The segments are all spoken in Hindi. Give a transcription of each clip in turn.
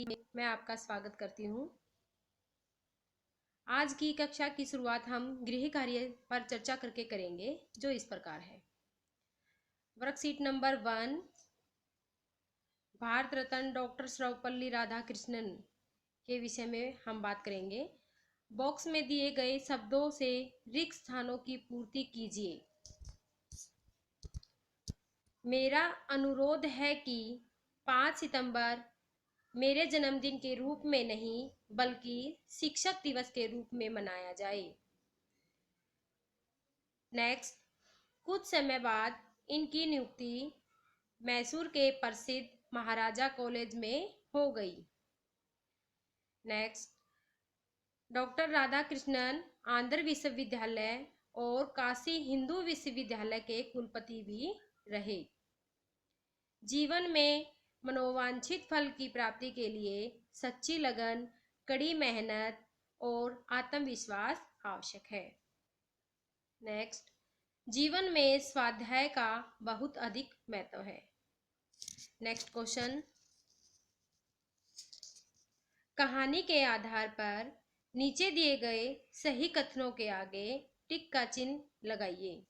में मैं आपका स्वागत करती हूँ। आज की कक्षा की शुरुआत हम गृह कार्य पर चर्चा करके करेंगे, जो इस प्रकार है। Worksheet number 1, Bharat Ratna doctor Sarvepalli Radhakrishnan के विषय में हम बात करेंगे। बॉक्स में दिए गए शब्दों से रिक्त स्थानों की पूर्ति कीजिए। मेरा अनुरोध है कि 5 सितंबर मेरे जन्मदिन के रूप में नहीं बल्कि शिक्षक दिवस के रूप में मनाया जाए। नेक्स्ट, कुछ समय बाद इनकी नियुक्ति मैसूर के प्रसिद्ध महाराजा कॉलेज में हो गई। नेक्स्ट, डॉक्टर राधाकृष्णन आंध्र विश्वविद्यालय और काशी हिंदू विश्वविद्यालय के कुलपति भी रहे। जीवन में मनोवांछित फल की प्राप्ति के लिए सच्ची लगन, कड़ी मेहनत और आत्मविश्वास आवश्यक है। नेक्स्ट, जीवन में स्वाध्याय का बहुत अधिक महत्व है। नेक्स्ट क्वेश्चन, कहानी के आधार पर नीचे दिए गए सही कथनों के आगे टिक का चिन्ह लगाइए।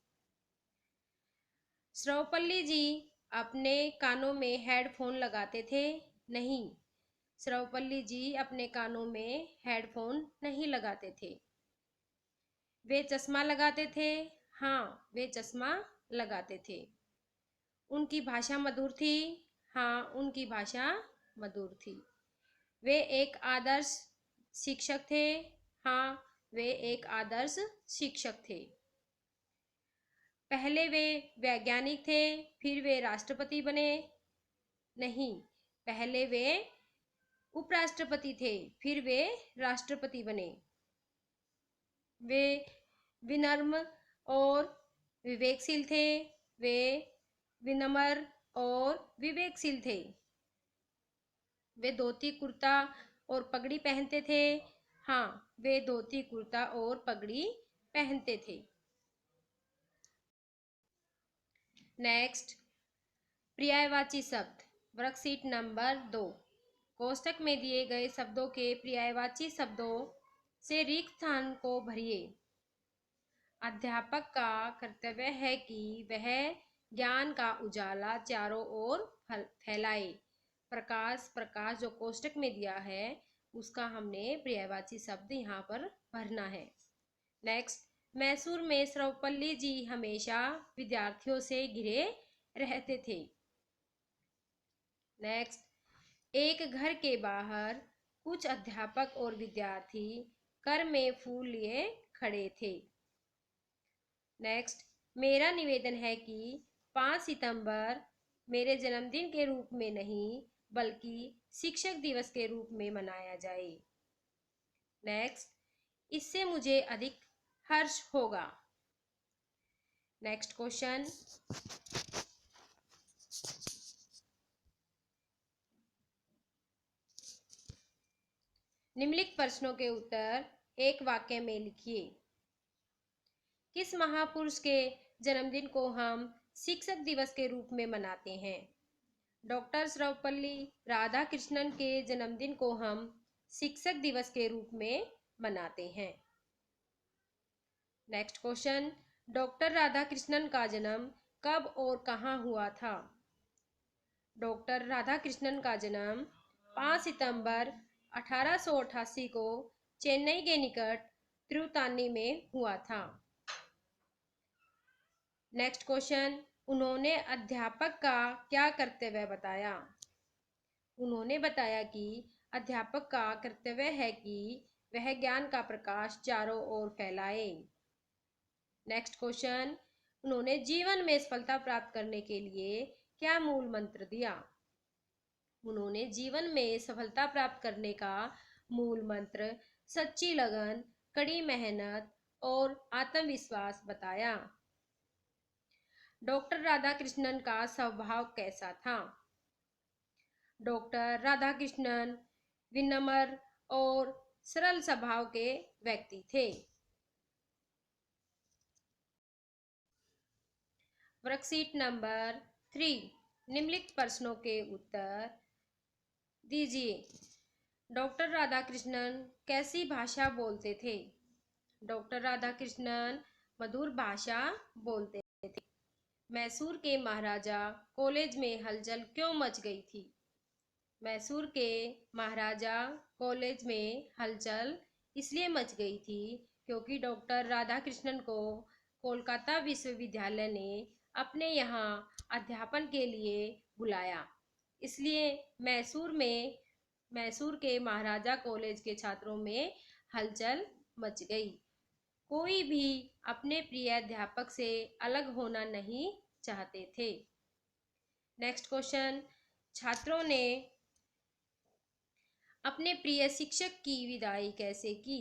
सर्वपल्ली जी अपने कानों में हेडफोन लगाते थे? नहीं, सर्वपल्ली जी अपने कानों में हेडफोन नहीं लगाते थे। वे चश्मा लगाते थे? हाँ, वे चश्मा लगाते थे। उनकी भाषा मधुर थी? हाँ, उनकी भाषा मधुर थी। वे एक आदर्श शिक्षक थे? हाँ, वे एक आदर्श शिक्षक थे। पहले वे वैज्ञानिक थे, फिर वे राष्ट्रपति बने? नहीं, पहले वे उपराष्ट्रपति थे, फिर वे राष्ट्रपति बने। वे विनम्र और विवेकशील थे? वे विनम्र और विवेकशील थे। वे धोती कुर्ता और पगड़ी पहनते थे? हाँ, वे धोती कुर्ता और पगड़ी पहनते थे। नेक्स्ट, पर्यायवाची शब्द, वर्कशीट नंबर 2। कोष्टक में दिए गए शब्दों के पर्यायवाची शब्दों से रिक्त स्थान को भरिए। अध्यापक का कर्तव्य है कि वह ज्ञान का उजाला चारों ओर फैलाए। प्रकाश जो कोष्टक में दिया है उसका हमने पर्यायवाची शब्द यहाँ पर भरना है। नेक्स्ट, मैसूर में सर्वपल्ली जी हमेशा विद्यार्थियों से घिरे रहते थे। नेक्स्ट, एक घर के बाहर कुछ अध्यापक और विद्यार्थी कर में फूल लिए खड़े थे। नेक्स्ट, मेरा निवेदन है कि 5 सितंबर मेरे जन्मदिन के रूप में नहीं बल्कि शिक्षक दिवस के रूप में मनाया जाए। नेक्स्ट, इससे मुझे अधिक हर्ष होगा। नेक्स्ट क्वेश्चन, निम्नलिखित प्रश्नों के उत्तर एक वाक्य में लिखिए। किस महापुरुष के जन्मदिन को हम शिक्षक दिवस के रूप में मनाते हैं? डॉक्टर सर्वपल्ली राधाकृष्णन के जन्मदिन को हम शिक्षक दिवस के रूप में मनाते हैं। नेक्स्ट क्वेश्चन, डॉक्टर राधाकृष्णन का जन्म कब और कहाँ हुआ था? डॉक्टर राधाकृष्णन का जन्म 5 सितंबर 1888 को चेन्नई के निकट तिरुतानी में हुआ था। नेक्स्ट क्वेश्चन, उन्होंने अध्यापक का क्या कर्तव्य बताया? उन्होंने बताया कि अध्यापक का कर्तव्य है कि वह ज्ञान का प्रकाश चारों ओर फैलाए। नेक्स्ट क्वेश्चन, उन्होंने जीवन में सफलता प्राप्त करने के लिए क्या मूल मंत्र दिया? उन्होंने जीवन में सफलता प्राप्त करने का मूल मंत्र सच्ची लगन, कड़ी मेहनत और आत्मविश्वास बताया। डॉक्टर राधाकृष्णन का स्वभाव कैसा था? डॉक्टर राधाकृष्णन विनम्र और सरल स्वभाव के व्यक्ति थे। वर्कशीट नंबर 3, निम्नलिखित प्रश्नों के उत्तर दीजिए। डॉक्टर राधाकृष्णन कैसी भाषा बोलते थे? डॉक्टर राधाकृष्णन मधुर भाषा बोलते थे। मैसूर के महाराजा कॉलेज में हलचल क्यों मच गई थी? मैसूर के महाराजा कॉलेज में हलचल इसलिए मच गई थी क्योंकि डॉक्टर राधाकृष्णन को कोलकाता विश्वविद्यालय ने अपने यहाँ अध्यापन के लिए बुलाया। इसलिए मैसूर के महाराजा कॉलेज के छात्रों में हलचल मच गई। कोई भी अपने प्रिय अध्यापक से अलग होना नहीं चाहते थे। नेक्स्ट क्वेश्चन, छात्रों ने अपने प्रिय शिक्षक की विदाई कैसे की?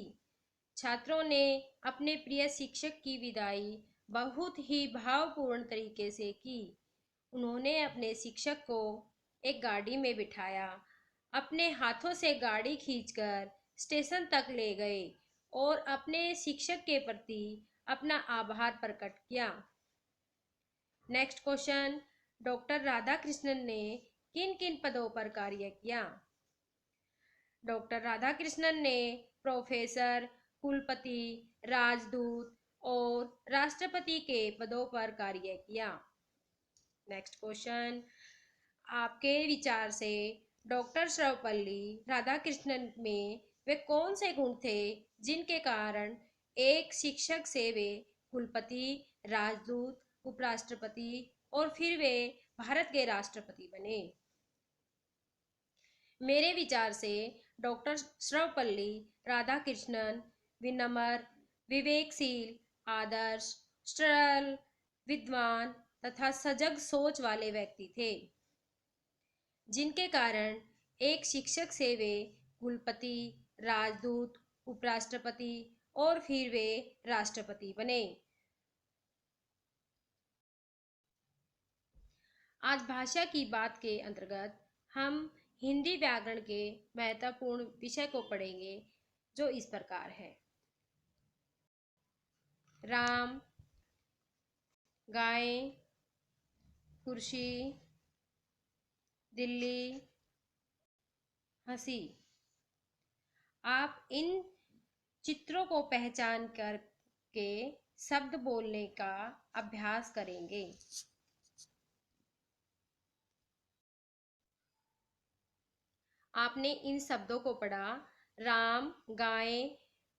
छात्रों ने अपने प्रिय शिक्षक की विदाई बहुत ही भावपूर्ण तरीके से की। उन्होंने अपने शिक्षक को एक गाड़ी में बिठाया, अपने हाथों से गाड़ी खींचकर स्टेशन तक ले गए और अपने शिक्षक के प्रति अपना आभार प्रकट किया। नेक्स्ट क्वेश्चन, डॉक्टर राधाकृष्णन ने किन किन पदों पर कार्य किया? डॉक्टर राधाकृष्णन ने प्रोफेसर, कुलपति, राजदूत और राष्ट्रपति के पदों पर कार्य किया। नेक्स्ट क्वेश्चन, आपके विचार से डॉक्टर सर्वपल्ली राधाकृष्णन में वे कौन से गुण थे जिनके कारण एक शिक्षक से वे कुलपति, राजदूत, उपराष्ट्रपति और फिर वे भारत के राष्ट्रपति बने? मेरे विचार से डॉक्टर सर्वपल्ली राधाकृष्णन विनम्र, विवेकशील, आदर्श, सरल, विद्वान तथा सजग सोच वाले व्यक्ति थे, जिनके कारण एक शिक्षक से वे कुलपति, राजदूत, उपराष्ट्रपति और फिर वे राष्ट्रपति बने। आज भाषा की बात के अंतर्गत हम हिंदी व्याकरण के महत्वपूर्ण विषय को पढ़ेंगे, जो इस प्रकार है। राम, गाय, कुर्सी, दिल्ली, हंसी। आप इन चित्रों को पहचान करके शब्द बोलने का अभ्यास करेंगे। आपने इन शब्दों को पढ़ा, राम, गाय,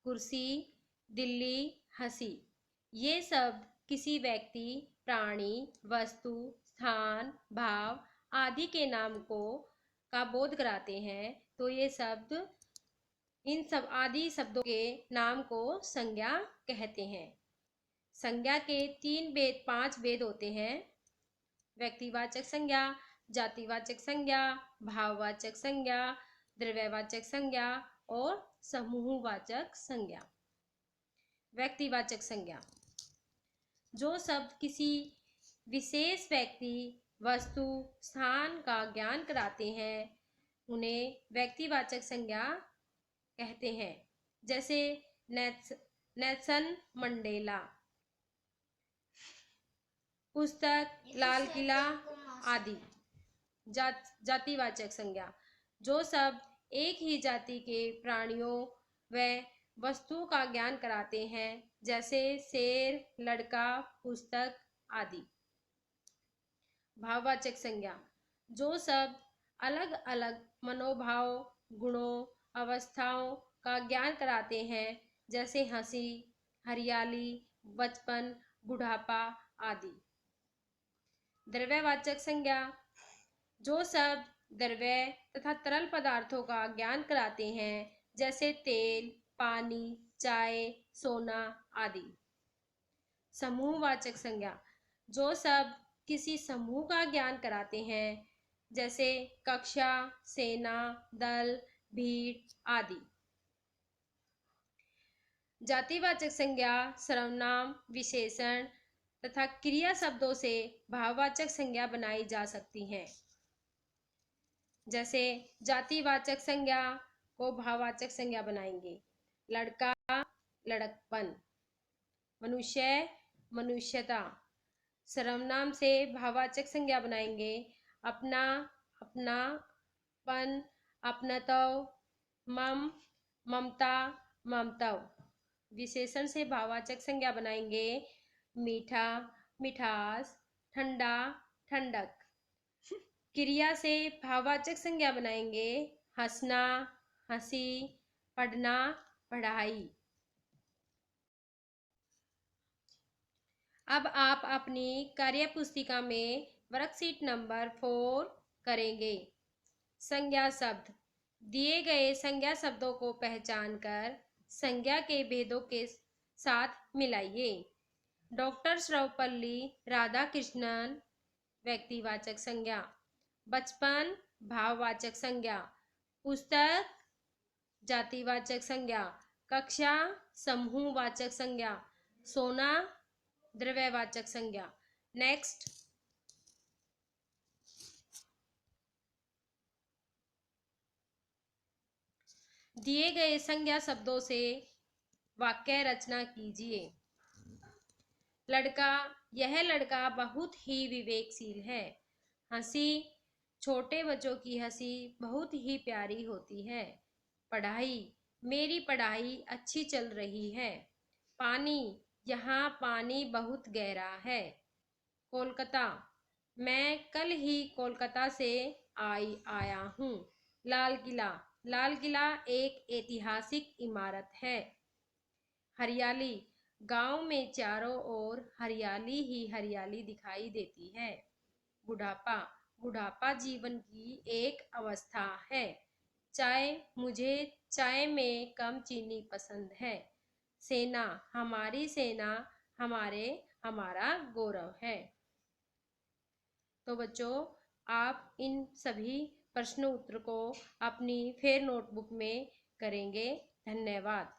कुर्सी, दिल्ली, हंसी। ये शब्द किसी व्यक्ति, प्राणी, वस्तु, स्थान, भाव आदि के नाम को का बोध कराते हैं। तो ये शब्द, इन सब आदि शब्दों के नाम को संज्ञा कहते हैं। संज्ञा के 5 भेद होते हैं: व्यक्तिवाचक संज्ञा, जातिवाचक संज्ञा, भाववाचक संज्ञा, द्रव्यवाचक संज्ञा और समूहवाचक संज्ञा। व्यक्तिवाचक संज्ञा, जो शब्द किसी विशेष व्यक्ति, वस्तु, स्थान का ज्ञान कराते हैं, उन्हें व्यक्तिवाचक संज्ञा कहते हैं। जैसे नेल्सन मंडेला, पुस्तक, लाल किला आदि। जातिवाचक संज्ञा, जो शब्द एक ही जाति के प्राणियों व वस्तुओं का ज्ञान कराते हैं, जैसे शेर, लड़का, पुस्तक आदि। भाववाचक संज्ञा, जो शब्द अलग अलग मनोभाव, गुणों, अवस्थाओं का ज्ञान कराते हैं, जैसे हंसी, हरियाली, बचपन, बुढ़ापा आदि। द्रव्यवाचक संज्ञा, जो शब्द द्रव्य तथा तरल पदार्थों का ज्ञान कराते हैं, जैसे तेल, पानी, चाय, सोना आदि। समूहवाचक संज्ञा, जो शब्द किसी समूह का ज्ञान कराते हैं, जैसे कक्षा, सेना, दल, भीड़ आदि। जातिवाचक संज्ञा सर्वनाम, विशेषण तथा क्रिया शब्दों से भाववाचक संज्ञा बनाई जा सकती हैं। जैसे जातिवाचक संज्ञा को भाववाचक संज्ञा बनाएंगे: लड़का, लड़कपन, मनुष्य, मनुष्यता। सर्वनाम से भाववाचक संज्ञा बनाएंगे: अपना, अपनापन, अपनत्व, मम, ममता, ममतव। विशेषण से भाववाचक संज्ञा बनाएंगे मीठा, मिठास, ठंडा, ठंडक। क्रिया से भाववाचक संज्ञा बनाएंगे हंसना, हंसी, पढ़ना, पढ़ाई। अब आप अपनी कार्य पुस्तिका में वर्कशीट नंबर 4 करेंगे। संज्ञा शब्द। दिए गए संज्ञा शब्दों को पहचान कर संज्ञा के भेदों के साथ मिलाइए। डॉक्टर सर्वपल्ली राधाकृष्णन व्यक्तिवाचक संज्ञा, बचपन भाववाचक संज्ञा, पुस्तक जातिवाचक संज्ञा, कक्षा समूहवाचक संज्ञा, सोना द्रव्यवाचक संज्ञा। नेक्स्ट। दिए गए संज्ञा शब्दों से वाक्य रचना कीजिए। लड़का, यह लड़का बहुत ही विवेकशील है। हंसी, छोटे बच्चों की हंसी बहुत ही प्यारी होती है। पढ़ाई, मेरी पढ़ाई अच्छी चल रही है। पानी, यहाँ पानी बहुत गहरा है। कोलकाता, मैं कल ही कोलकाता से आया हूँ। लाल किला, लाल किला एक ऐतिहासिक इमारत है। हरियाली, गांव में चारों ओर हरियाली ही हरियाली दिखाई देती है। बुढ़ापा, बुढ़ापा जीवन की एक अवस्था है। चाय, मुझे चाय में कम चीनी पसंद है। सेना, हमारी सेना हमारा गौरव है। तो बच्चों, आप इन सभी प्रश्न उत्तर को अपनी फेयर नोटबुक में करेंगे। धन्यवाद।